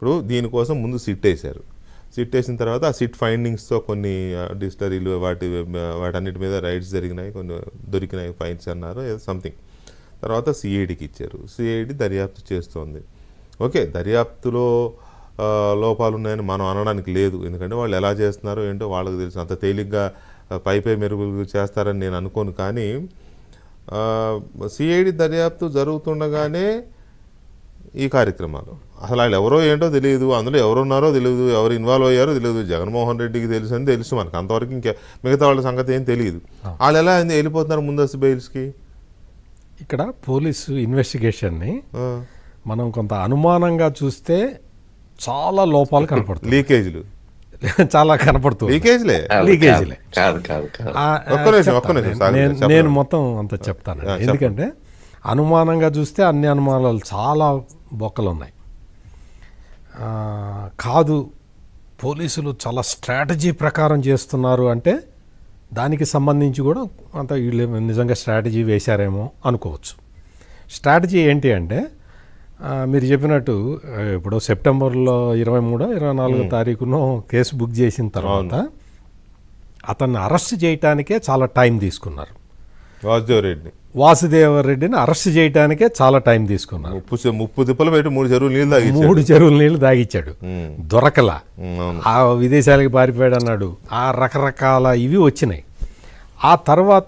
ఇప్పుడు దీనికోసం ముందు సిట్ వేశారు. సిట్ వేసిన తర్వాత ఆ సిట్ ఫైండింగ్స్తో కొన్ని డిస్టరీలు వాటన్నిటి మీద రైడ్స్ జరిగినాయి, కొన్ని దొరికినాయి ఫైన్స్ అన్నారు, ఏదో సంథింగ్. తర్వాత సిఐడికి ఇచ్చారు. సిఐడి దర్యాప్తు చేస్తోంది. ఓకే, దర్యాప్తులో లోపాలు ఉన్నాయని మనం అనడానికి లేదు, ఎందుకంటే వాళ్ళు ఎలా చేస్తున్నారో ఏంటో వాళ్ళకి తెలుసు. అంత తేలిగ్గా పై మెరుగులు చేస్తారని నేను అనుకోను. కానీ సిఐడి దర్యాప్తు జరుగుతుండగానే ఈ కార్యక్రమాలు, అసలు వాళ్ళు ఎవరో ఏంటో తెలియదు, అందులో ఎవరున్నారో తెలియదు, ఎవరు ఇన్వాల్వ్ అయ్యారో తెలియదు. జగన్మోహన్ రెడ్డికి తెలుసు అని తెలుసు మనకు, అంతవరకు ఇంకా మిగతా వాళ్ళ సంగతి ఏం తెలియదు. వాళ్ళు ఎలా వెళ్ళిపోతున్నారు ముందస్తు బెయిల్స్కి? ఇక్కడ పోలీసు ఇన్వెస్టిగేషన్ని మనం కొంత అనుమానంగా చూస్తే చాలా లోపాలు కనపడుతుంది. లీకేజీలు చాలా కనపడుతుంది. లీకేజ్లే. నేను మొత్తం అంత చెప్తాను, ఎందుకంటే అనుమానంగా చూస్తే అన్ని అనుమానాలు చాలా బొక్కలు ఉన్నాయి. కాదు, పోలీసులు చాలా స్ట్రాటజీ ప్రకారం చేస్తున్నారు అంటే దానికి సంబంధించి కూడా అంత వీళ్ళు నిజంగా స్ట్రాటజీ వేశారేమో అనుకోవచ్చు. స్ట్రాటజీ ఏంటి అంటే మీరు చెప్పినట్టు ఇప్పుడు సెప్టెంబర్లో 23, 24 తారీఖునో కేసు బుక్ చేసిన తర్వాత అతన్ని అరెస్ట్ చేయటానికే చాలా టైం తీసుకున్నారు. వాసుదేవరెడ్డిని అరెస్ట్ చేయడానికే చాలా టైం తీసుకున్నారు. 30 తిప్పలు పెట్టి 3 చెరువుల నీళ్లు తాగిచ్చాడు, దొరకలా, ఆ విదేశాలకి పారిపోయాడు అన్నాడు, ఆ రకరకాల ఇవి వచ్చినాయి. ఆ తర్వాత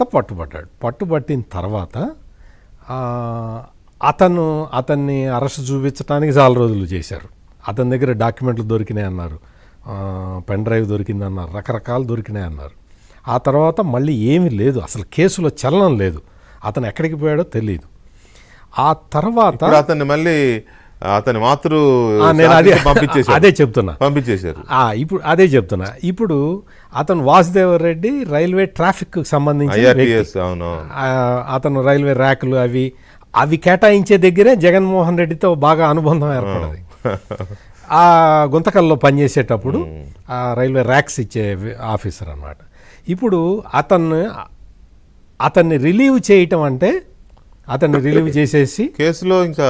పట్టుబట్టిన తర్వాత అతన్ని అరెస్ట్ చూపించడానికి చాలా రోజులు చేశారు. అతని దగ్గర డాక్యుమెంట్లు దొరికినాయి అన్నారు, పెన్ డ్రైవ్ దొరికింది అన్నారు, రకరకాలు దొరికినాయి అన్నారు. ఆ తర్వాత మళ్ళీ ఏమీ లేదు, అసలు కేసులో చలనం లేదు, అతను ఎక్కడికి పోయాడో తెలియదు. ఆ తర్వాత అతని మాతృ అదే చెప్తున్నా పంపించేశారు. ఇప్పుడు అదే చెప్తున్నా. ఇప్పుడు అతను వాసుదేవరెడ్డి రైల్వే ట్రాఫిక్ సంబంధించి అతను రైల్వే ర్యాకులు అవి కేటాయించే దగ్గరే జగన్మోహన్ రెడ్డితో బాగా అనుబంధం ఏర్పడింది. ఆ గుంతకల్లో పనిచేసేటప్పుడు ఆ రైల్వే ర్యాక్స్ ఇచ్చే ఆఫీసర్ అన్నమాట. ఇప్పుడు అతన్ని రిలీవ్ చేయటం అంటే అతన్ని రిలీవ్ చేసేసి కేసులో ఇంకా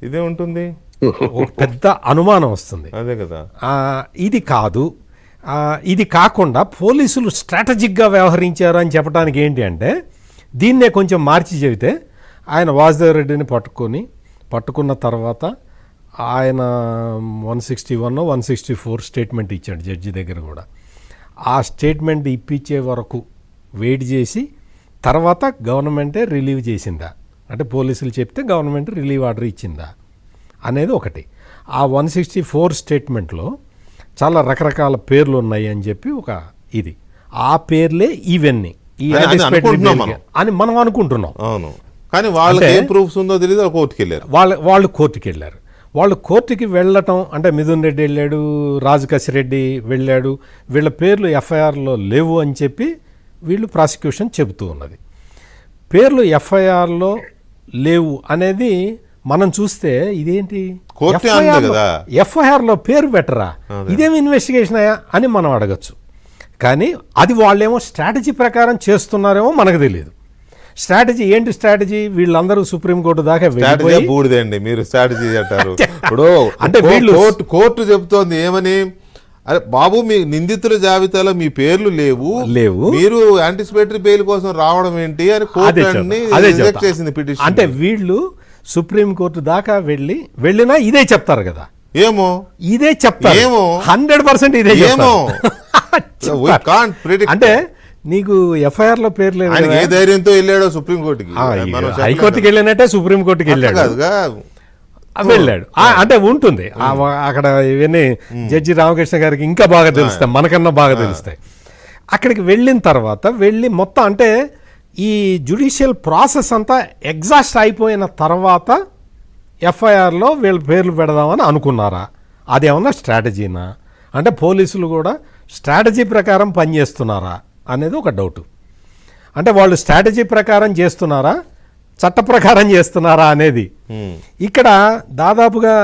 ఇదే ఉంటుంది, ఒక పెద్ద అనుమానం వస్తుంది. అదే కదా. ఇది కాకుండా పోలీసులు స్ట్రాటజిక్గా వ్యవహరించారు అని చెప్పడానికి ఏంటి అంటే దీన్నే కొంచెం మార్చి చెబితే ఆయన వాసుదేవరెడ్డిని పట్టుకున్న తర్వాత ఆయన 161, 164 స్టేట్మెంట్ ఇచ్చాడు జడ్జి దగ్గర కూడా. ఆ స్టేట్మెంట్ ఇప్పించే వరకు వెయిట్ చేసి తర్వాత గవర్నమెంటే రిలీవ్ చేసిందా అంటే పోలీసులు చెప్తే గవర్నమెంట్ రిలీవ్ ఆర్డర్ ఇచ్చిందా అనేది ఒకటి. ఆ 164 స్టేట్మెంట్లో చాలా రకరకాల పేర్లు ఉన్నాయి అని చెప్పి ఇది ఆ పేర్లే ఇవన్నీ అని మనం అనుకుంటున్నాం. కానీ వాళ్ళకి ఏం ప్రూఫ్స్ ఉందో తెలియదు, కోర్టుకి వెళ్ళారు. వాళ్ళు కోర్టుకి వెళ్ళారు. వాళ్ళు కోర్టుకి వెళ్ళటం అంటే మిథున్ రెడ్డి వెళ్ళాడు, రాజు కసిరెడ్డి వెళ్ళాడు, వీళ్ళ పేర్లు ఎఫ్ఐఆర్లో లేవు అని చెప్పి వీళ్ళు ప్రాసిక్యూషన్ చెబుతూ ఉన్నది. పేర్లు ఎఫ్ఐఆర్లో లేవు అనేది మనం చూస్తే ఇదేంటి ఎఫ్ఐఆర్లో పేరు పెట్టరా, ఇదేమి ఇన్వెస్టిగేషన్ అయ్యా అని మనం అడగచ్చు. కానీ అది వాళ్ళేమో స్ట్రాటజీ ప్రకారం చేస్తున్నారేమో మనకు తెలియదు. స్ట్రాటజీ ఏంటి? స్ట్రాటజీ వీళ్ళందరూ సుప్రీంకోర్టు దాకా బూడిదండి, మీరు స్ట్రాటజీ అంటారు. ఇప్పుడు అంటే కోర్టు చెబుతోంది ఏమని, అరే బాబు మీ నిందితుల జాబితాలో మీ పేర్లు లేవు, మీరు యాంటిసిపేటరీ బెయిల్ కోసం రావడం ఏంటి అని కోర్టు చేసింది పిటిషన్. అంటే వీళ్ళు సుప్రీంకోర్టు దాకా వెళ్ళినా ఇదే చెప్తారు కదా, ఏమో ఇదే చెప్తారు, ఏమో 100% ఇదే ఏమో. అంటే నీకు ఎఫ్ఐఆర్ లో పేరు లేదు, ఏ ధైర్యంతో వెళ్ళాడో సుప్రీంకోర్టుకి, హైకోర్టుకి వెళ్ళినట్టే సుప్రీంకోర్టుకి వెళ్ళాడు. అంటే ఉంటుంది అక్కడ ఇవన్నీ జడ్జి రామకృష్ణ గారికి ఇంకా బాగా తెలుస్తాయి, మనకన్నా బాగా తెలుస్తాయి. అక్కడికి వెళ్ళిన తర్వాత మొత్తం అంటే ఈ జ్యుడిషియల్ ప్రాసెస్ అంతా ఎగ్జాస్ట్ అయిపోయిన తర్వాత ఎఫ్ఐఆర్లో వీళ్ళ పేర్లు పెడదామని అనుకున్నారా? అదేమన్నా స్ట్రాటజీనా? అంటే పోలీసులు కూడా స్ట్రాటజీ ప్రకారం పనిచేస్తున్నారా అనేది ఒక డౌట్. అంటే వాళ్ళు స్ట్రాటజీ ప్రకారం చేస్తున్నారా, చట్ట ప్రకారం చేస్తున్నారా అనేది ఇక్కడ దాదాపుగా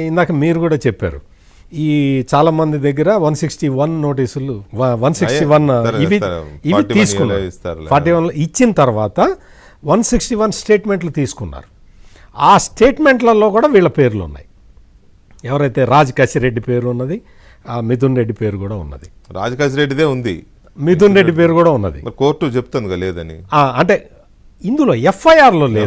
ఇందాక మీరు కూడా చెప్పారు, ఈ చాలా మంది దగ్గర 161 నోటీసులు 161 ఇవి తీసుకున్నారు. 41 ఇచ్చిన తర్వాత 161 స్టేట్మెంట్లు తీసుకున్నారు. ఆ స్టేట్మెంట్లలో కూడా వీళ్ళ పేర్లు ఉన్నాయి. ఎవరైతే రాజ్ కసిరెడ్డి పేరు ఉన్నది, ఆ మిథున్ రెడ్డి పేరు కూడా ఉన్నది. రాజకాశి రెడ్డిదే ఉంది, మిథున్ రెడ్డి పేరు కూడా ఉన్నది. మరి కోర్టు చెప్తుంది లేదని. అంటే ఇందులో ఎఫ్ఐఆర్లో లేదు.